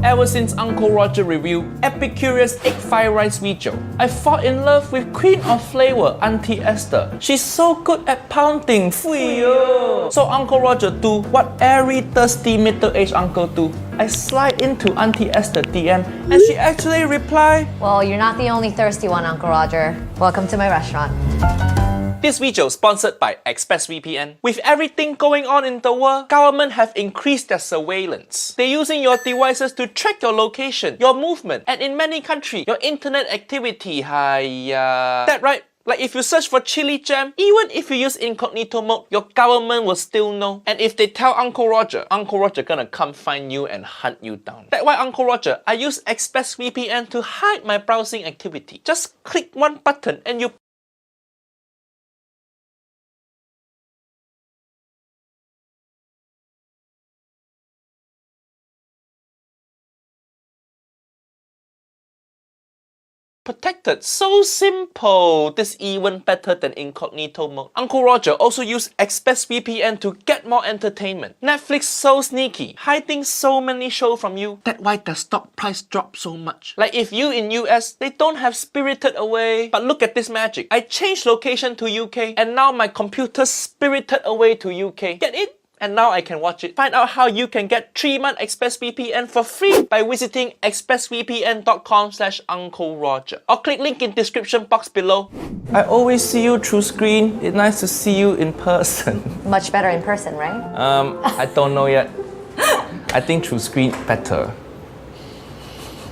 Ever since Uncle Roger reviewed Epicurious Egg Fried Rice video, I fall in love with Queen of Flavor Auntie Esther. She's so good at pounding. So Uncle Roger do what every thirsty middle-aged uncle do. I slide into Auntie Esther DM and she actually replied, "Well, you're not the only thirsty one, Uncle Roger. Welcome to my restaurant." This video sponsored by ExpressVPN. With everything going on in the world, government have increased their surveillance. They're using your devices to track your location, your movement, and in many countries, your internet activity. That right? Like if you search for chili jam, even if you use incognito mode, your government will still know. And if they tell Uncle Roger gonna come find you and hunt you down. That's why Uncle Roger, I use ExpressVPN to hide my browsing activity. Just click one button and you protected. So simple. This even better than incognito mode. Uncle Roger also used ExpressVPN to get more entertainment. Netflix so sneaky, hiding so many shows from you. That's why the stock price dropped so much. Like if you in US, they don't have Spirited Away. But look at this magic. I changed location to UK and now my computer spirited away to UK. Get it? And now I can watch it. Find out how you can get 3-month ExpressVPN for free by visiting expressvpn.com/Uncle Roger or click link in description box below. I always see you through screen. It's nice to see you in person. Much better in person, right? I don't know yet. I think through screen better.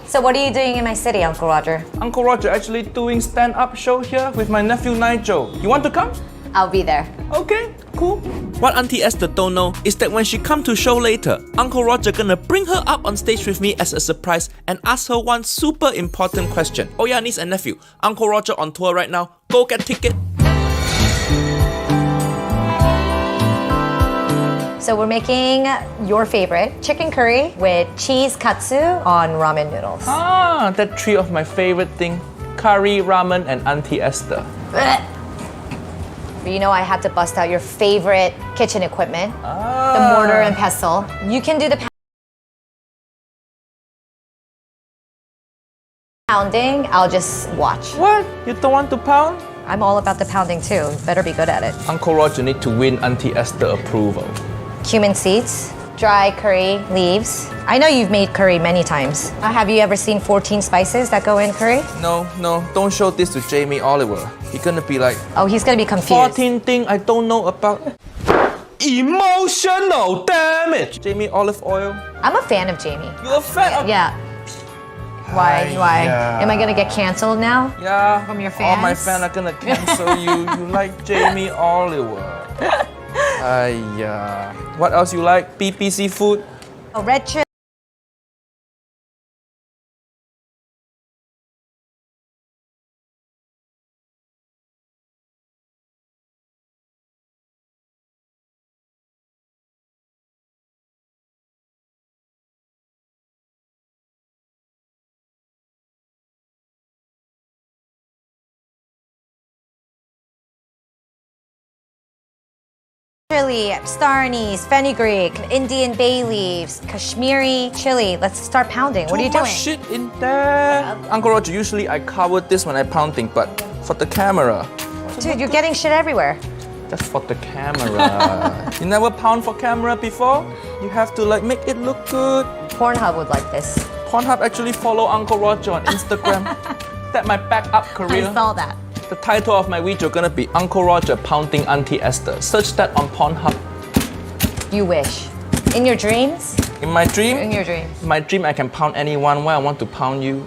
So what are you doing in my city, Uncle Roger? Uncle Roger actually doing stand-up show here with my nephew Nigel. You want to come? I'll be there. Okay, cool. What Auntie Esther don't know is that when she come to show later, Uncle Roger gonna bring her up on stage with me as a surprise and ask her one super important question. Oh yeah, niece and nephew, Uncle Roger on tour right now. Go get ticket. So we're making your favorite chicken curry with cheese katsu on ramen noodles. That three of my favorite thing. Curry, ramen, and Auntie Esther. You know I had to bust out your favorite kitchen equipment, the mortar and pestle. You can do the pounding, I'll just watch. What? You don't want to pound? I'm all about the pounding too. Better be good at it. Uncle Roger need to win Auntie Esther approval. Cumin seeds, dry curry leaves. I know you've made curry many times. Have you ever seen 14 spices that go in curry? No, don't show this to Jamie Oliver. He's gonna be like, oh, he's gonna be confused. 14 things I don't know about. Emotional damage. Jamie olive oil. I'm a fan of Jamie. You're a fan of... Yeah. Why? Am I gonna get canceled now? Yeah. From your fans? All my fans are gonna cancel you. You like Jamie Oliver. What else you like? BBC food? Oh, red chili. Chili, star anise, fenugreek, Indian bay leaves, Kashmiri chili. Let's start pounding. What are you doing? Too much shit in there. Uncle Roger, usually I cover this when I pounding, but for the camera. Dude, you're getting shit everywhere. Just for the camera. You never pound for camera before? You have to like make it look good. Pornhub would like this. Pornhub actually follow Uncle Roger on Instagram. That's my backup career. I saw that. The title of my video gonna be Uncle Roger pounding Auntie Esther. Search that on Pornhub. You wish. In your dreams? In my dream? In your dreams. In my dream, I can pound anyone. Why I want to pound you?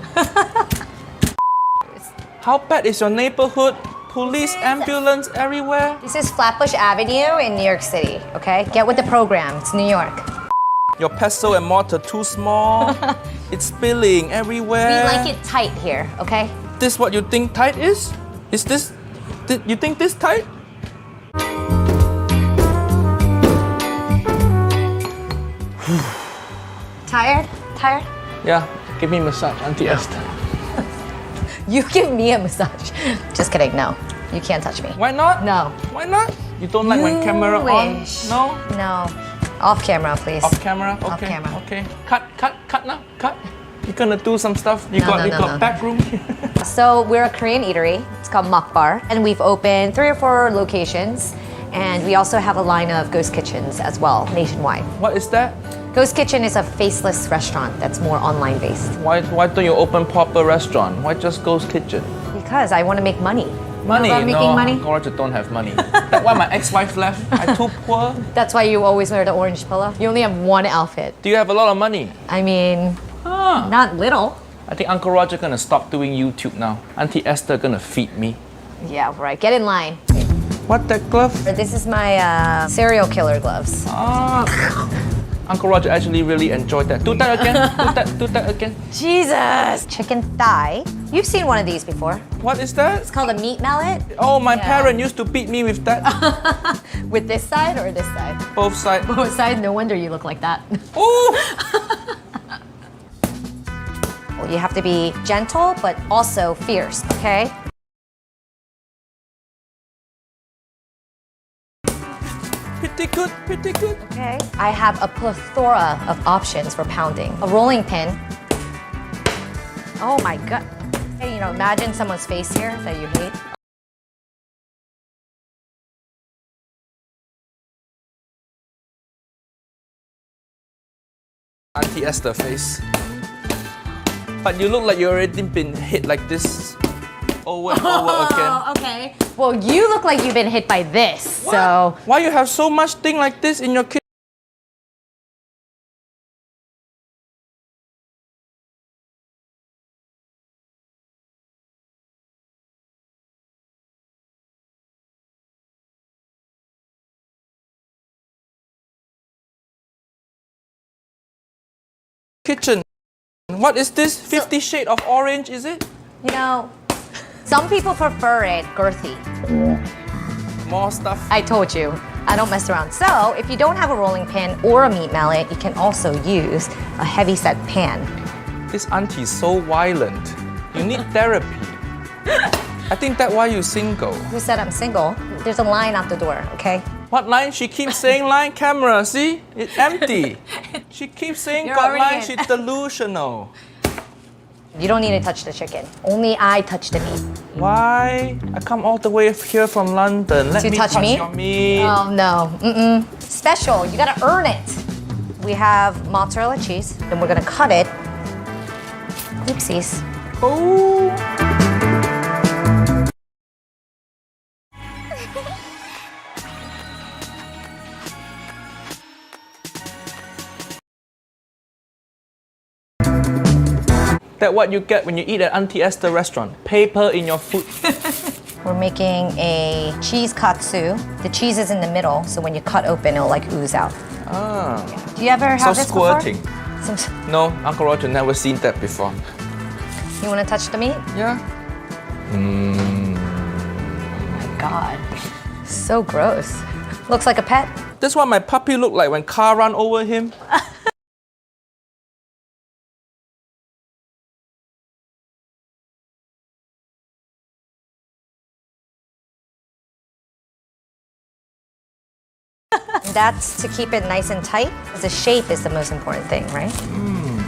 How bad is your neighborhood? Police, ambulance everywhere? This is Flatbush Avenue in New York City, okay? Get with the program. It's New York. Your pestle and mortar too small. It's spilling everywhere. We like it tight here, okay? This what you think tight is? Is this... You think this tight? Tired? Tired? Yeah, give me a massage, Auntie Esther. You give me a massage. Just kidding, no. You can't touch me. Why not? No. Why not? You don't like when camera on? wish. No? No. Off camera, please. Off camera? Okay. Off camera. Okay. Cut now. Cut. You're gonna do some stuff. You No, got no, you no, got no. back room. So we're a Korean eatery. It's called Mukbar, and we've opened 3 or 4 locations. And we also have a line of ghost kitchens as well, nationwide. What is that? Ghost Kitchen is a faceless restaurant that's more online based. Why don't you open proper restaurant? Why just Ghost Kitchen? Because I want to make money. Money? You know about making money? Uncle don't have money. That's why my ex-wife left. I'm too poor. That's why you always wear the orange pillow. You only have one outfit. Do you have a lot of money? I mean, Ah. not little. I think Uncle Roger gonna stop doing YouTube now. Auntie Esther gonna feed me. Yeah, right. Get in line. What, that glove? This is my serial killer gloves. Ah. Uncle Roger actually really enjoyed that. Do that again. Do that again. Jesus! Chicken thigh. You've seen one of these before. What is that? It's called a meat mallet. Oh, my Yeah. parent used to beat me with that. With this side or this side? Both sides. Both sides. No wonder you look like that. Ooh. You have to be gentle, but also fierce, okay? Pretty good, pretty good. Okay. I have a plethora of options for pounding. A rolling pin. Oh my god. Hey, you know, imagine someone's face here that you hate. Auntie Esther face. But you look like you already been hit like this over and over again. Oh, okay. Well, you look like you've been hit by this, so. Why you have so much thing like this in your kitchen? What is this? 50 Shades of Orange, is it? You know, some people prefer it girthy. More stuff. I told you, I don't mess around. So, if you don't have a rolling pin or a meat mallet, you can also use a heavy-set pan. This auntie is so violent. You need therapy. I think that's why you're single. Who said I'm single? There's a line out the door, okay? What line? She keeps saying line camera, see? It's empty. She keeps saying You're got already line, in. she's delusional. You don't need to touch the chicken. Only I touch the meat. Why? I come all the way here from London. Let To me touch me? your meat. Oh no, Special, you gotta earn it. We have mozzarella cheese, and we're gonna cut it. Oopsies. Oh. That's what you get when you eat at Auntie Esther restaurant. Paper in your food. We're making a cheese katsu. The cheese is in the middle, so when you cut open, it'll like ooze out. Ah. Do you ever have So this squirting. before? No, Uncle Roger never seen that before. You wanna touch the meat? Yeah. Oh my god. So gross. Looks like a pet. That's what my puppy look like when car run over him. That's to keep it nice and tight. The shape is the most important thing, right?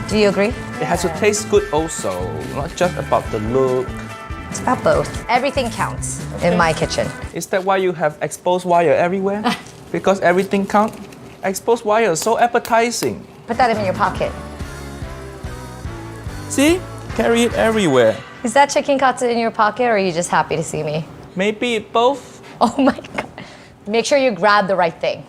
Do you agree? It has to taste good also, not just about the look. It's about both. Everything counts in my kitchen. Is that why you have exposed wire everywhere? Because everything count? Exposed wire is so appetizing. Put that in your pocket. See? Carry it everywhere. Is that chicken katsu in your pocket, or are you just happy to see me? Maybe both. Oh my god. Make sure you grab the right thing.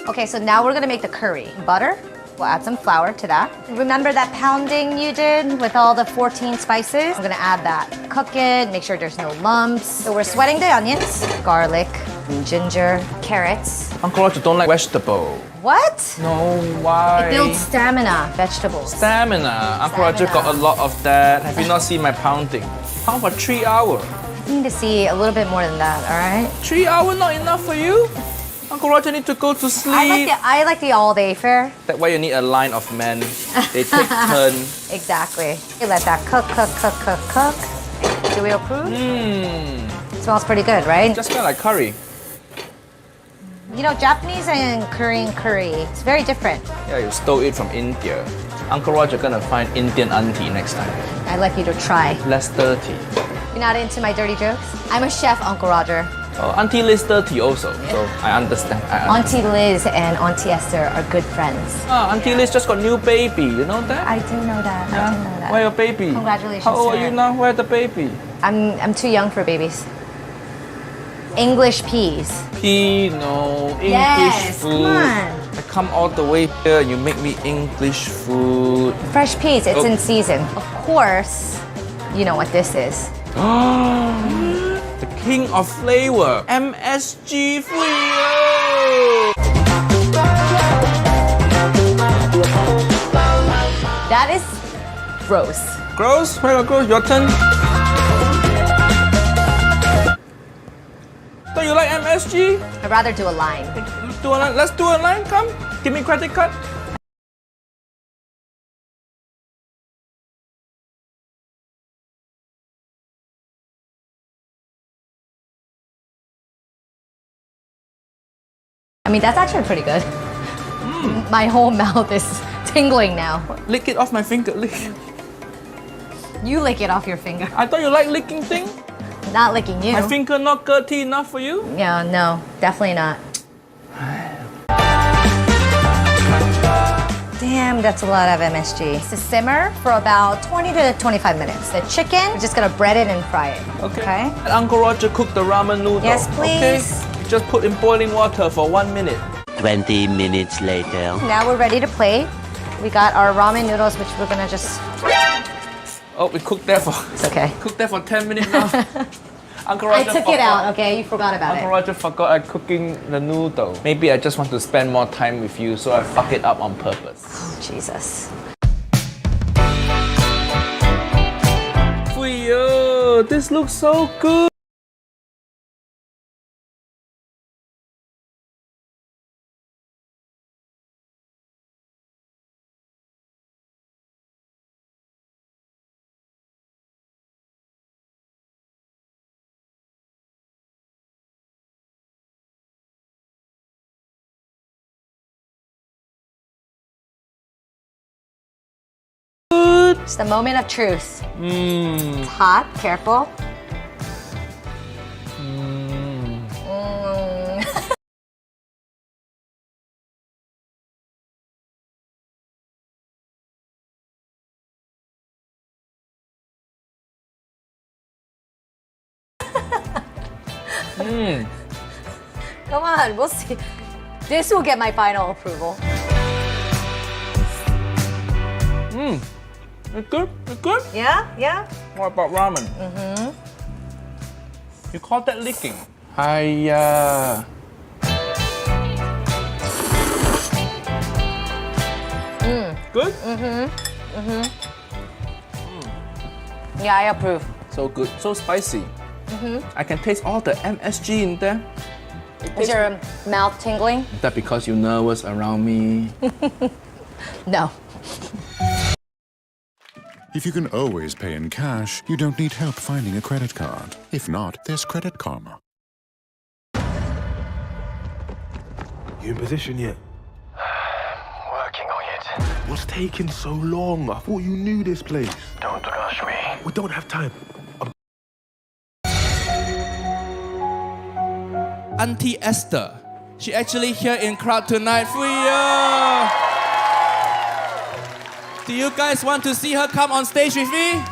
Okay, so now we're gonna make the curry. Butter, we'll add some flour to that. Remember that pounding you did with all the 14 spices? I'm gonna add that. Cook it, make sure there's no lumps. So we're sweating the onions, garlic, ginger, carrots. Uncle Roger don't like vegetable. What? No, why? It builds stamina, vegetables. Stamina. Uncle Roger got a lot of that. Have you not seen my pounding? Pound for 3 hours. You need to see a little bit more than that, all right? 3 hours not enough for you? Uncle Roger need to go to sleep. I like the all-day fare. That's why you need a line of men. They take turn. Exactly. You let that cook. Do we approve? Hmm. So Smells pretty good, right? Just smell like curry. You know, Japanese and Korean curry, it's very different. Yeah, you stole it from India. Uncle Roger gonna find Indian auntie next time. I'd like you to try. Less dirty. You're not into my dirty jokes? I'm a chef, Uncle Roger. Oh, Auntie Liz dirty also, so I understand. Auntie Liz and Auntie Esther are good friends. Ah, Auntie Liz just got new baby, you know that? I do know that. I do know that. Where your baby? Congratulations, How old sir. are you now? Where the baby? I'm too young for babies. English peas. Pea, no. English Yes, food. come on. I come all the way here, you make me English food. Fresh peas, it's Oh. in season. Of course, you know what this is. The king of flavor, MSG Frio. That is gross. Gross? Where gross? Your turn. Don't you like MSG? I'd rather do a line. Do a line. Let's do a line. Come, give me credit card. I mean, that's actually pretty good. My whole mouth is tingling now. Lick it off my finger. Lick. You lick it off your finger. I thought you like licking thing. Not licking you. My finger not dirty enough for you. Yeah, no, definitely not. Damn, that's a lot of MSG. To simmer for about 20 to 25 minutes. The chicken, we're just gonna bread it and fry it. Okay. And Uncle Roger cooked the ramen noodle. Yes, please. Okay. You just put in boiling water for 1 minute. 20 minutes later. Now we're ready to plate. We got our ramen noodles, which we're gonna just... Oh, we cooked that for. It's okay. Cooked that for 10 minutes now. Uncle I Roger took it out, okay? You forgot about Uncle it. Roger forgot I cooking the noodle. Maybe I just want to spend more time with you, so I fuck it up on purpose. Oh, Jesus. Fuyo, this looks so good. It's the moment of truth. Mmm. It's hot, careful. Come on, we'll see. This will get my final approval. It's good? It's good? Yeah, yeah. What about ramen? You call that licking? Hiya. Good? Yeah, I approve. So good, so spicy. I can taste all the MSG in there. Is your mouth tingling? Is that because you're nervous around me? No. If you can always pay in cash, you don't need help finding a credit card. If not, there's Credit Karma. You in position yet? Working on it. What's taking so long? I thought you knew this place. Don't rush me. We don't have time. Auntie Esther. She actually here in crowd tonight. Fuyo! Do you guys want to see her come on stage with me?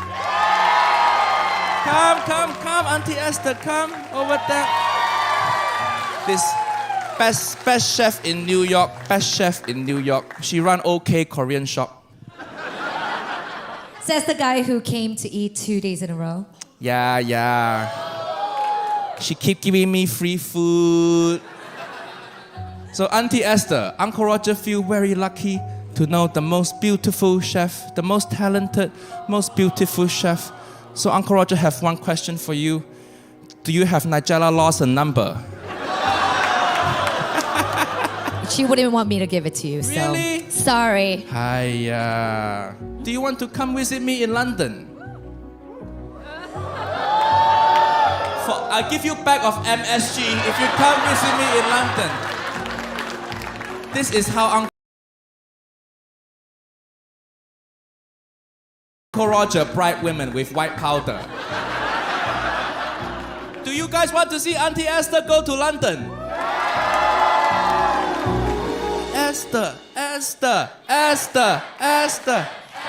Come, Auntie Esther, come over there. This best chef in New York, She run OK Korean shop. Says the guy who came to eat 2 days in a row. Yeah. She keep giving me free food. So Auntie Esther, Uncle Roger feel very lucky to know the most beautiful chef, the most talented, most beautiful chef. So Uncle Roger have one question for you. Do you have Nigella Lawson number? She wouldn't want me to give it to you, so... Really? Sorry. Hiya. Do you want to come visit me in London? I'll give you back of MSG if you come visit me in London. This is how Uncle Roger bribed women with white powder. Do you guys want to see Auntie Esther go to London? Esther.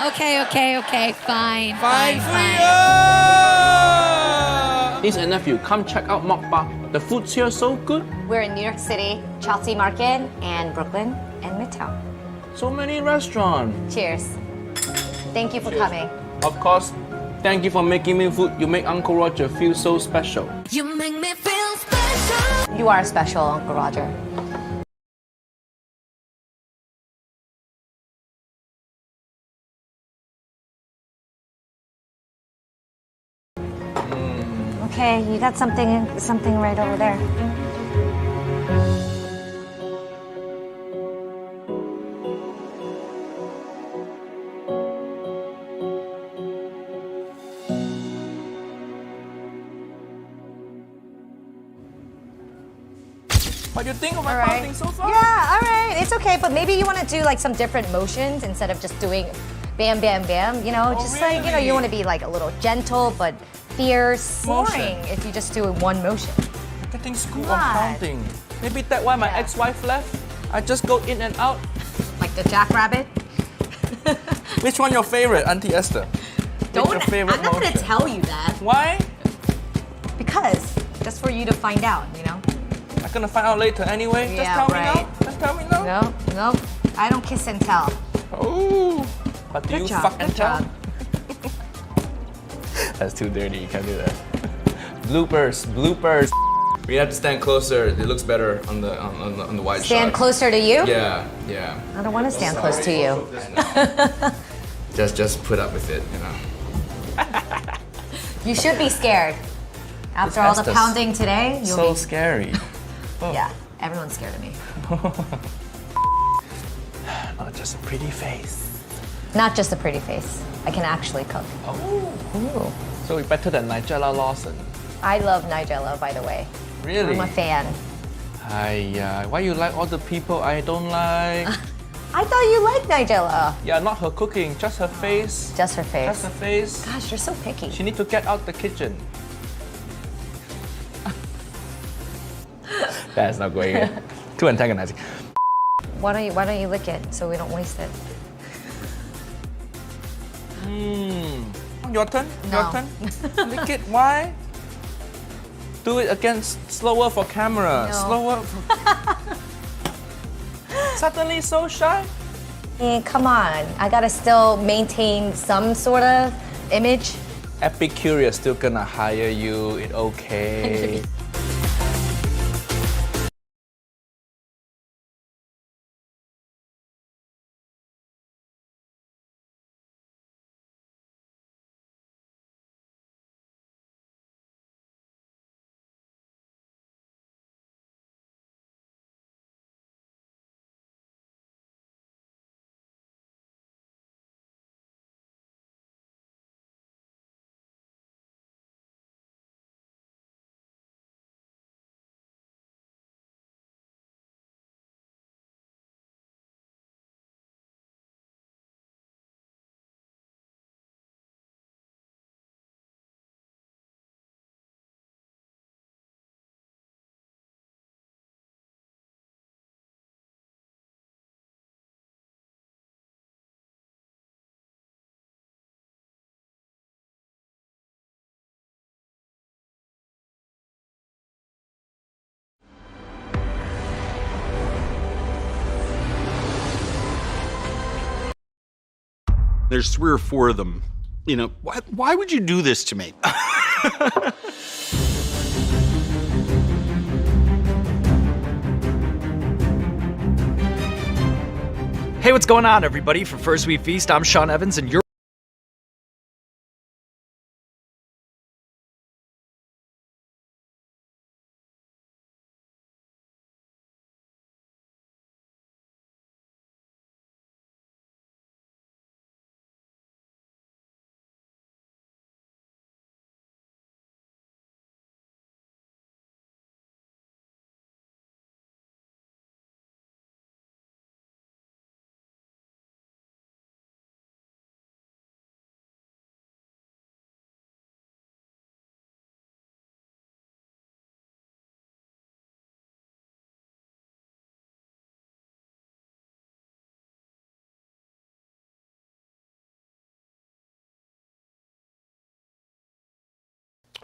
Okay. Fine. Fine for you! Niece and nephew, come check out Mokba. The food's here so good. We're in New York City, Chelsea Market, and Brooklyn, and Midtown. So many restaurants. Cheers. Thank you for coming. Of course, thank you for making me food. You make Uncle Roger feel so special. You make me feel special. You are special, Uncle Roger. Okay, you got something right over there. What do you think of my All right. pounding so far? Yeah, all right. It's okay, but maybe you want to do like some different motions instead of just doing bam, bam, bam. You know, just like, you know, you want to be like a little gentle but fierce. Motion. Boring if you just do one motion. Getting school on What? pounding. Maybe that's why my Yeah. ex-wife left. I just go in and out. Like the jackrabbit. Which one your favorite, Auntie Esther? What's your favorite I'm not going to motion? tell you that Why? because just for you to find out, you know? I'm gonna find out later anyway. Just Yeah, tell right. me now. Just tell me now. No. I don't kiss and tell. Oh. But do Good you job. fuck and Good tell? job. That's too dirty. You can't do that. Bloopers. We have to stand closer. It looks better on the wide shot. Stand closer to you? Yeah. I don't want to stand close to you. Just put up with it, you know. You should be scared. After all the Estes. pounding today, you'll So be... scary. Yeah, everyone's scared of me. Not just a pretty face. Not just a pretty face. I can actually cook. Oh. Ooh. So we're better than Nigella Lawson. I love Nigella, by the way. Really? I'm a fan. Why you like all the people I don't like? I thought you liked Nigella. Yeah, not her cooking, just her face. Just her face. Just her face. Gosh, you're so picky. She need to get out the kitchen. That's not going in. Too antagonizing. Why don't you lick it so we don't waste it? Your turn. No. Your turn. Lick it. Why? Do it again. Slower for camera. No. Slower. Suddenly so shy. Come on. I gotta still maintain some sort of image. Epicurious still gonna hire you. It's okay. There's 3 or 4 of them. You know, why would you do this to me? Hey, what's going on, everybody? For First We Feast, I'm Sean Evans, and you're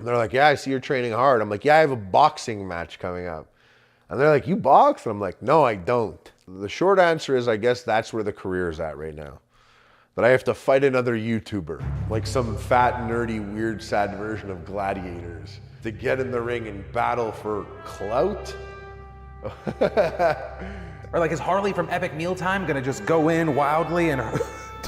And they're like, yeah, I see you're training hard. I'm like, yeah, I have a boxing match coming up. And they're like, you box? And I'm like, no, I don't. The short answer is, I guess that's where the career is at right now. That I have to fight another YouTuber, like some fat, nerdy, weird, sad version of gladiators, to get in the ring and battle for clout? Or like, is Harley from Epic Mealtime gonna just go in wildly and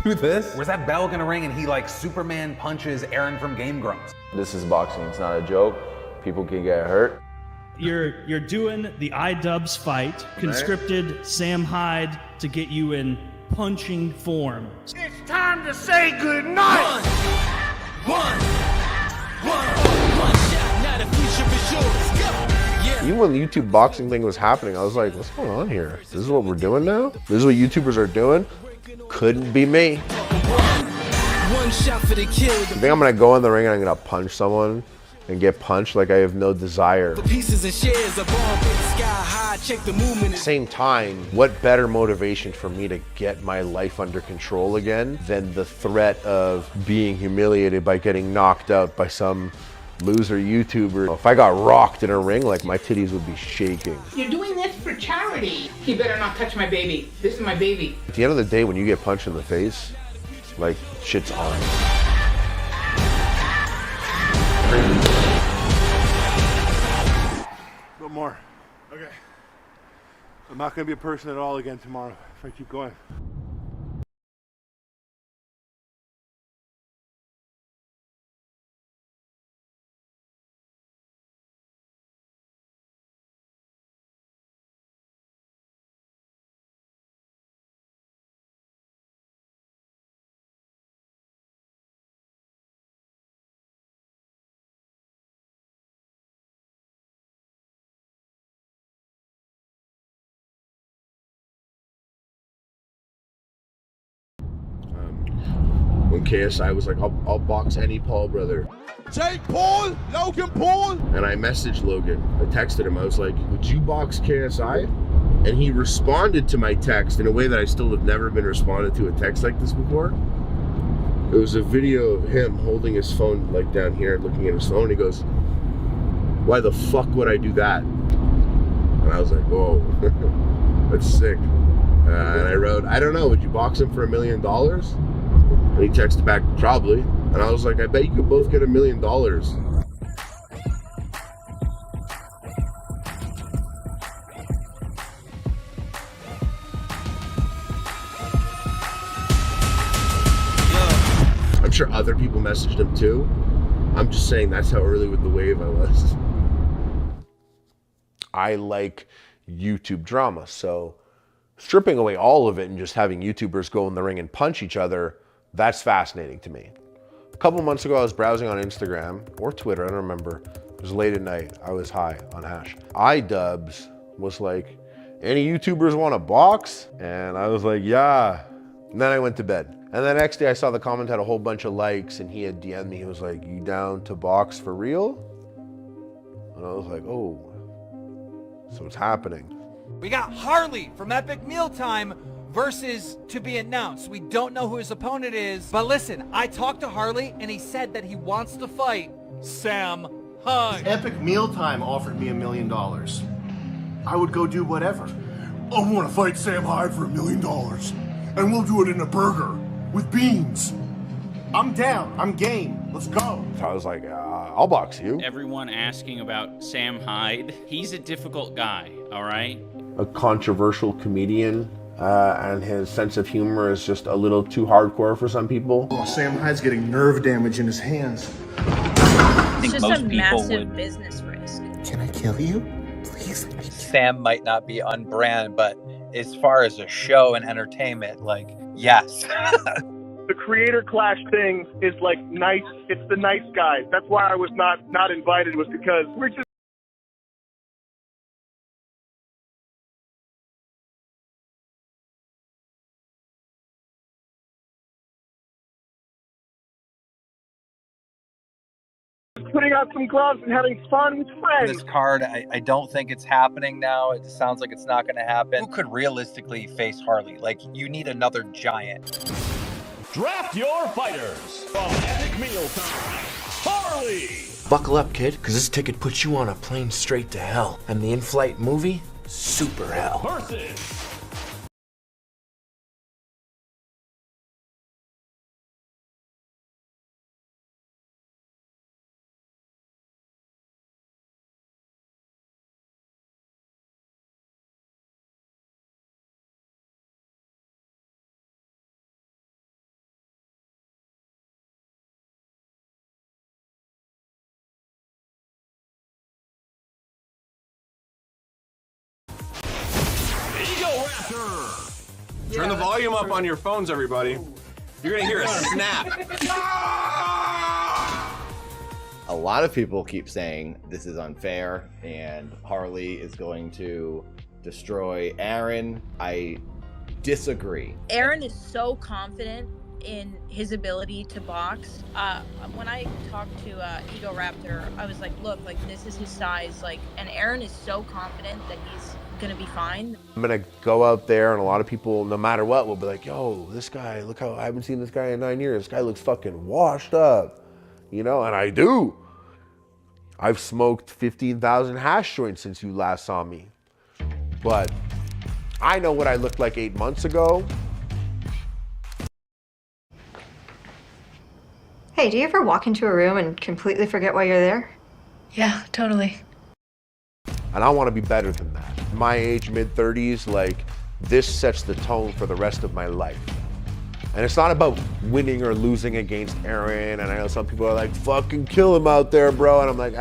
do this? Or is that bell gonna ring and he like Superman punches Aaron from Game Grumps? This is boxing, it's not a joke. People can get hurt. You're doing the iDubbbz fight, conscripted Sam Hyde to get you in punching form. It's time to say goodnight! One shot, now the future is yours. Go! Yeah. Even when the YouTube boxing thing was happening, I was like, what's going on here? This is what we're doing now? This is what YouTubers are doing? Couldn't be me. One shot for the kill. You think I'm gonna go in the ring and I'm gonna punch someone and get punched like I have no desire? The pieces and shares of all sky high, check the movement. At the same time, what better motivation for me to get my life under control again than the threat of being humiliated by getting knocked out by some loser YouTuber? If I got rocked in a ring, like my titties would be shaking. You're doing this for charity. You better not touch my baby. This is my baby. At the end of the day, when you get punched in the face, like, shit's on. No more. Okay. I'm not gonna be a person at all again tomorrow if I keep going. When KSI was like, I'll box any Paul brother. Jake Paul, Logan Paul. And I messaged Logan. I texted him. I was like, would you box KSI? And he responded to my text in a way that I still have never been responded to a text like this before. It was a video of him holding his phone like down here, looking at his phone. He goes, why the fuck would I do that? And I was like, whoa, that's sick. And I wrote, I don't know, would you box him for $1 million? And he texted back, probably. And I was like, I bet you could both get $1 million. I'm sure other people messaged him too. I'm just saying that's how early with the wave I was. I like YouTube drama, so stripping away all of it and just having YouTubers go in the ring and punch each other, that's fascinating to me. A couple months ago, I was browsing on Instagram or Twitter, I don't remember. It was late at night, I was high on hash. iDubbbz was like, any YouTubers want to box? And I was like, yeah. And then I went to bed. And the next day I saw the comment had a whole bunch of likes and he had DM'd me. He was like, you down to box for real? And I was like, oh, so it's happening. We got Harley from Epic Mealtime versus to be announced. We don't know who his opponent is, but listen, I talked to Harley and he said that he wants to fight Sam Hyde. Epic Mealtime offered me $1 million. I would go do whatever. I want to fight Sam Hyde for $1 million. And we'll do it in a burger with beans. I'm down. I'm game. Let's go. So I was like, I'll box you. Everyone asking about Sam Hyde. He's a difficult guy, all right? A controversial comedian, and his sense of humor is just a little too hardcore for some people. Well, Sam Hyde's getting nerve damage in his hands. It's just a massive business risk. Can I kill you? Please? Sam might not be on brand, but as far as a show and entertainment, like, yes. The creator clash thing is like nice. It's the nice guys. That's why I was not invited, was because we're just putting out some gloves and having fun with friends. This card, I don't think it's happening now. It sounds like it's not going to happen. Who could realistically face Harley? Like, you need another giant. Draft your fighters from Epic Mealtime. Harley Buckle up, kid, because this ticket puts you on a plane straight to hell. And the in-flight movie, super hell. Turn the volume up on your phones, everybody. You're gonna hear a snap. A lot of people keep saying this is unfair and Harley is going to destroy Aaron. I disagree. Aaron is so confident in his ability to box. When I talked to Ego Raptor, I was like, look, like this is his size, like, and Aaron is so confident that he's gonna be fine. I'm gonna go out there and a lot of people, no matter what, will be like, yo, this guy, look how, I haven't seen this guy in 9 years. This guy looks fucking washed up, you know, and I do. I've smoked 15,000 hash joints since you last saw me. But I know what I looked like 8 months ago. Hey, do you ever walk into a room and completely forget why you're there? Yeah, totally. And I want to be better than that. My age, mid-30s, like, this sets the tone for the rest of my life. And it's not about winning or losing against Aaron. And I know some people are like, fucking kill him out there, bro. And I'm like,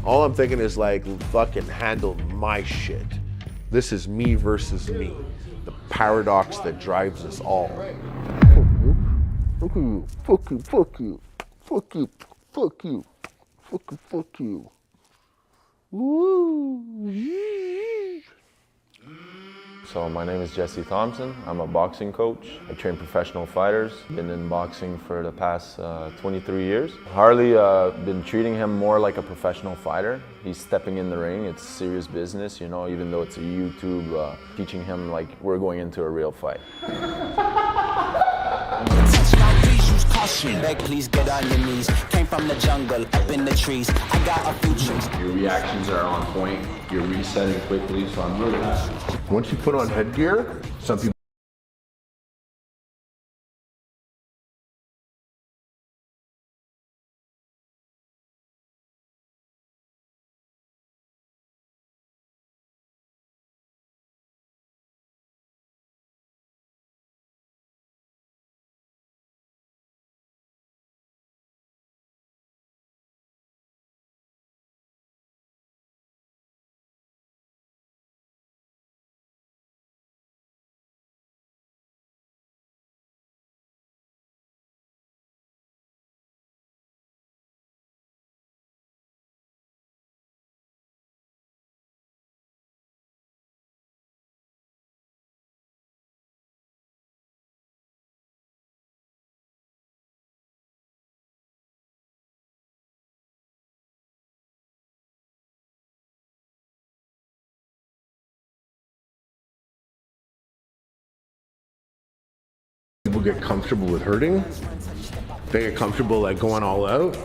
all I'm thinking is like, fucking handle my shit. This is me versus me. The paradox that drives us all. Fuck you, fuck you, fuck you, fuck you, fuck you, fuck you, fuck you. Woo. So my name is Jesse Thompson. I'm a boxing coach. I train professional fighters. Been in boxing for the past 23 years. Harley, been treating him more like a professional fighter. He's stepping in the ring. It's serious business, you know, even though it's a YouTube, teaching him like we're going into a real fight. Beg, please get on your knees. Came from the jungle, up in the trees. I got a future. Your reactions are on point. You're resetting quickly, so I'm really happy. Once you put on headgear, some people get comfortable with hurting. They get comfortable like going all out.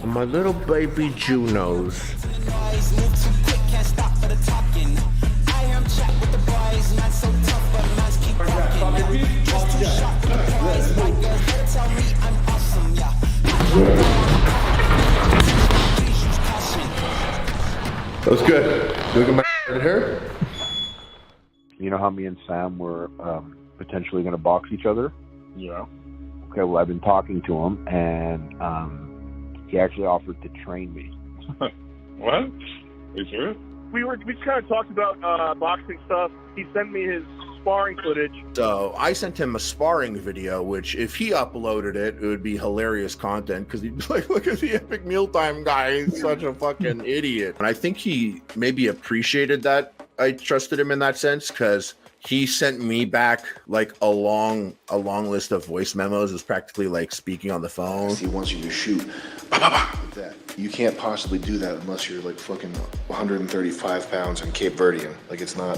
And my little baby Junos. That was good. Look at my hair. You know how me and Sam were potentially going to box each other? Yeah. Okay, well, I've been talking to him, and he actually offered to train me. What? Are you serious? We just kind of talked about boxing stuff. He sent me his sparring footage. So I sent him a sparring video, which if he uploaded it, it would be hilarious content because he'd be like, look at the Epic Mealtime guy. He's such a fucking idiot. And I think he maybe appreciated that I trusted him in that sense because he sent me back like a long list of voice memos. It was practically like speaking on the phone. He wants you to shoot like that. You can't possibly do that unless you're like fucking 135 pounds and Cape Verdean. Like it's not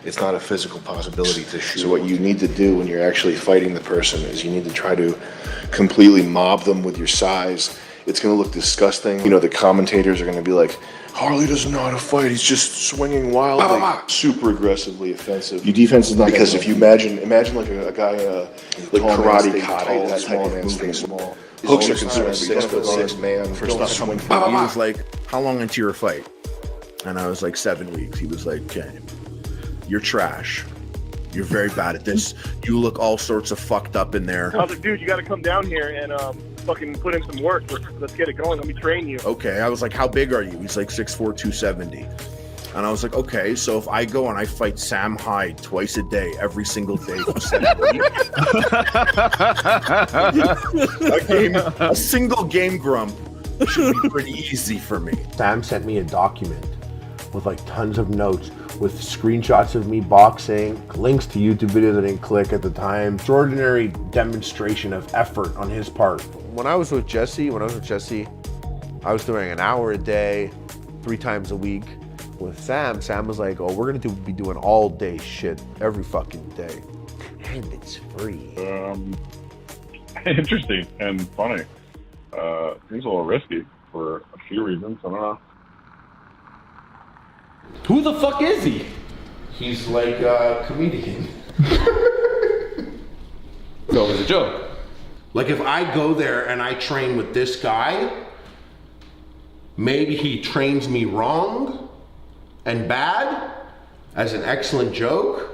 a physical possibility to shoot. So what you need to do when you're actually fighting the person is you need to try to completely mob them with your size It's gonna look disgusting. You know, the commentators are gonna be like, Harley doesn't know how to fight. He's just swinging wildly, super aggressively offensive. Your defense is not because if you imagine like a guy like karate kata, that type of moving small. Hooks are considered 6'6" man for stuff swing. He was like, "How long into your fight?" And I was like, 7 weeks. He was like, "Okay, you're trash. You're very bad at this. You look all sorts of fucked up in there." I was like, dude, you got to come down here and fucking put in some work. Let's get it going. Let me train you. Okay, I was like, "How big are you?" He's like 6'4", 270. And I was like, okay, so if I go and I fight Sam Hyde twice a day, every single day for 7 weeks, a single game grump should be pretty easy for me. Sam sent me a document with like tons of notes, with screenshots of me boxing, links to YouTube videos I didn't click at the time. Extraordinary demonstration of effort on his part. When I was with Jesse, I was doing an hour a day, 3 times a week. With Sam was like, "Oh, we're gonna be doing all day shit every fucking day, and it's free." Interesting and funny. Seems a little risky for a few reasons. I don't know. Who the fuck is he? He's like a comedian. So it was a joke. Like if I go there and I train with this guy, maybe he trains me wrong and bad as an excellent joke.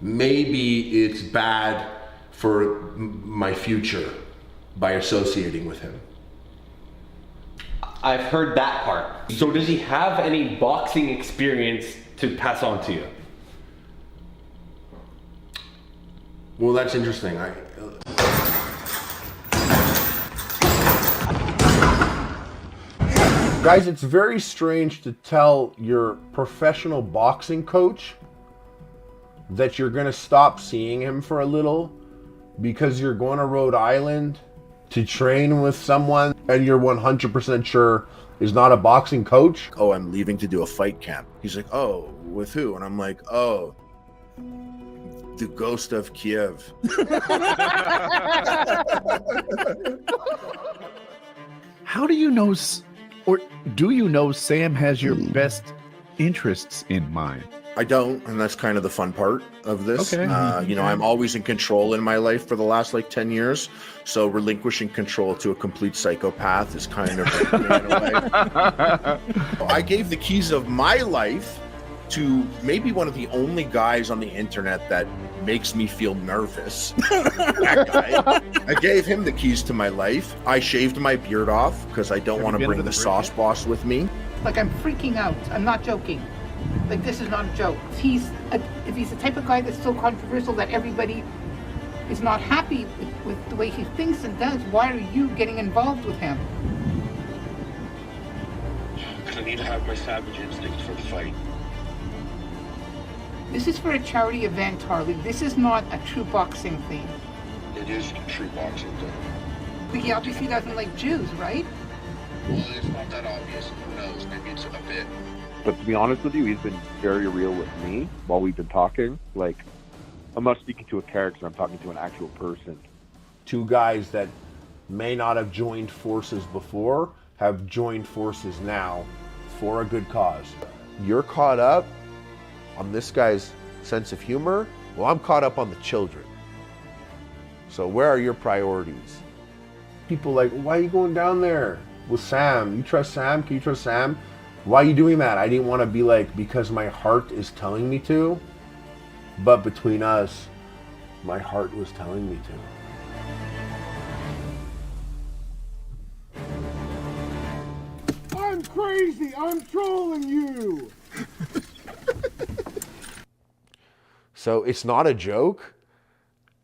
Maybe it's bad for my future by associating with him. I've heard that part. So does he have any boxing experience to pass on to you? Well, that's interesting. Guys, it's very strange to tell your professional boxing coach that you're going to stop seeing him for a little because you're going to Rhode Island to train with someone and you're 100% sure is not a boxing coach. "Oh, I'm leaving to do a fight camp." He's like, "Oh, with who?" And I'm like, "Oh, the ghost of Kiev." How do you know, or do you know Sam has your best interests in mind? I don't, and that's kind of the fun part of this. Okay. I'm always in control in my life for the last 10 years, so relinquishing control to a complete psychopath is kind of in a way. I gave the keys of my life to maybe one of the only guys on the internet that makes me feel nervous. That guy. I gave him the keys to my life. I shaved my beard off because I don't want to bring the sauce boss with me. Like, I'm freaking out. I'm not joking. Like, this is not a joke. If he's the type of guy that's so controversial that everybody is not happy with the way he thinks and does, why are you getting involved with him? Because I need to have my savage instincts for the fight. This is for a charity event, Harley. This is not a true boxing thing. It is a true boxing thing. But he obviously doesn't like Jews, right? Well, it's not that obvious. Who knows? Maybe it's a bit. But to be honest with you, he's been very real with me while we've been talking. Like, I'm not speaking to a character, I'm talking to an actual person. 2 guys that may not have joined forces before have joined forces now for a good cause. You're caught up on this guy's sense of humor. Well, I'm caught up on the children. So where are your priorities? People like, "Why are you going down there with Sam? You trust Sam? Can you trust Sam?" Why are you doing that? I didn't want to be like, because my heart is telling me to. But between us, my heart was telling me to. I'm crazy. I'm trolling you. So it's not a joke.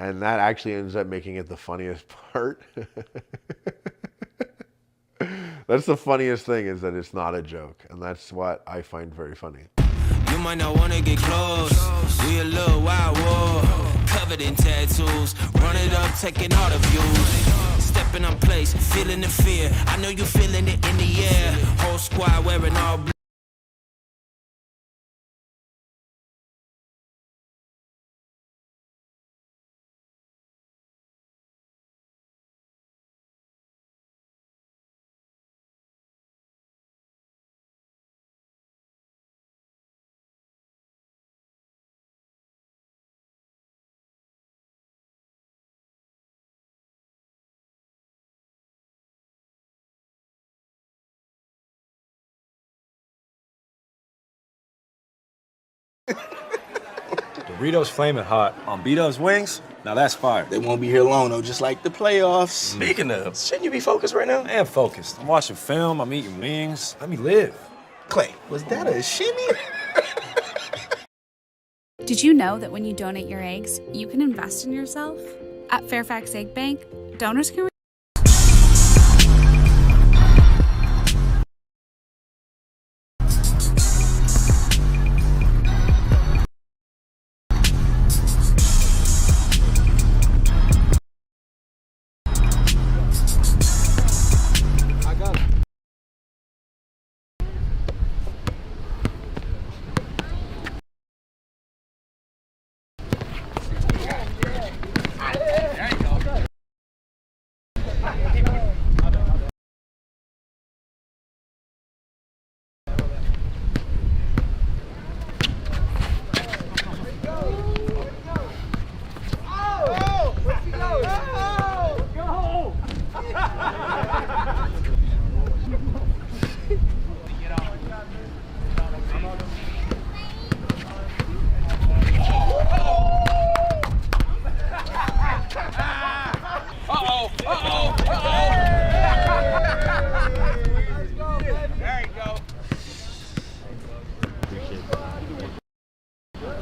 And that actually ends up making it the funniest part. That's the funniest thing, is that it's not a joke. And that's what I find very funny. You might not wanna get close. We a little wild war, covered in tattoos. Run it up, taking all the views. Stepping on place, feeling the fear. I know you feeling it in the air. Whole squad wearing all blue. Doritos Flamin' Hot on B-Dub's wings? Now that's fire. They won't be here long, though, just like the playoffs. Speaking of, shouldn't you be focused right now? I am focused. I'm watching film, I'm eating wings. Let me live. Clay, was that a shimmy? Did you know that when you donate your eggs, you can invest in yourself? At Fairfax Egg Bank, donors can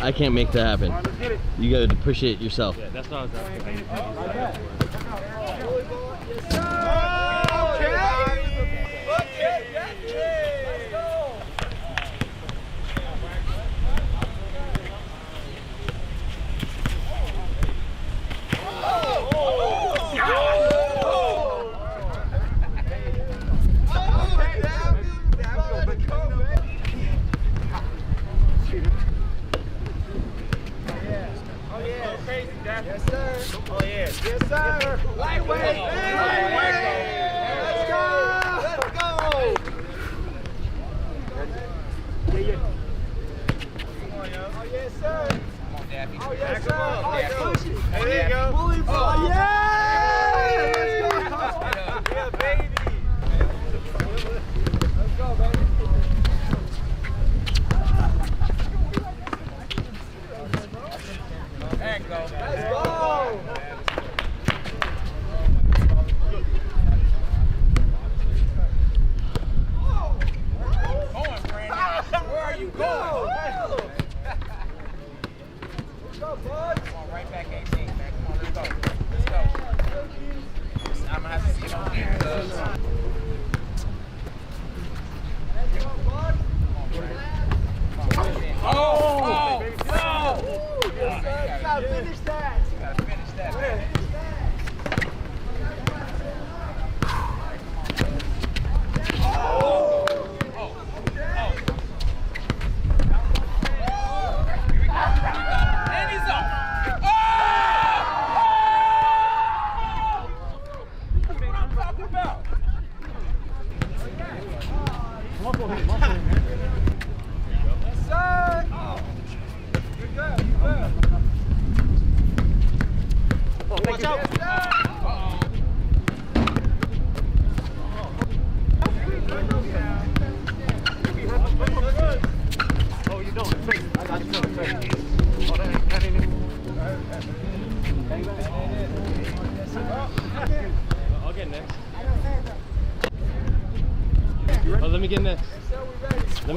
I can't make that happen. You gotta push it yourself. Yeah, that's what I was asking. Yes, sir. Oh, yeah. Yes, sir. Lightweight. Let's go. Let's go. Oh, yes, sir. Come on, Daffy. Oh, yes, sir. Oh, push it. There you go. Oh, yeah. Let's go. Yeah, baby. Let's go, baby. There you go. Let's go. Going, Brandon. Where are you going? Let's go, bud. Come on, right back, AC. Man. Come on, let's go. Let's go. I'm going to have to see you on here. Let's go, bud. Oh! Yes, sir. You gotta finish that. You gotta finish that, man. And he's up. That's what I'm talking about. Yes, sir. Good girl. Good girl. Watch out. Oh, you don't. I got you. I'll get next. Oh, let me get next.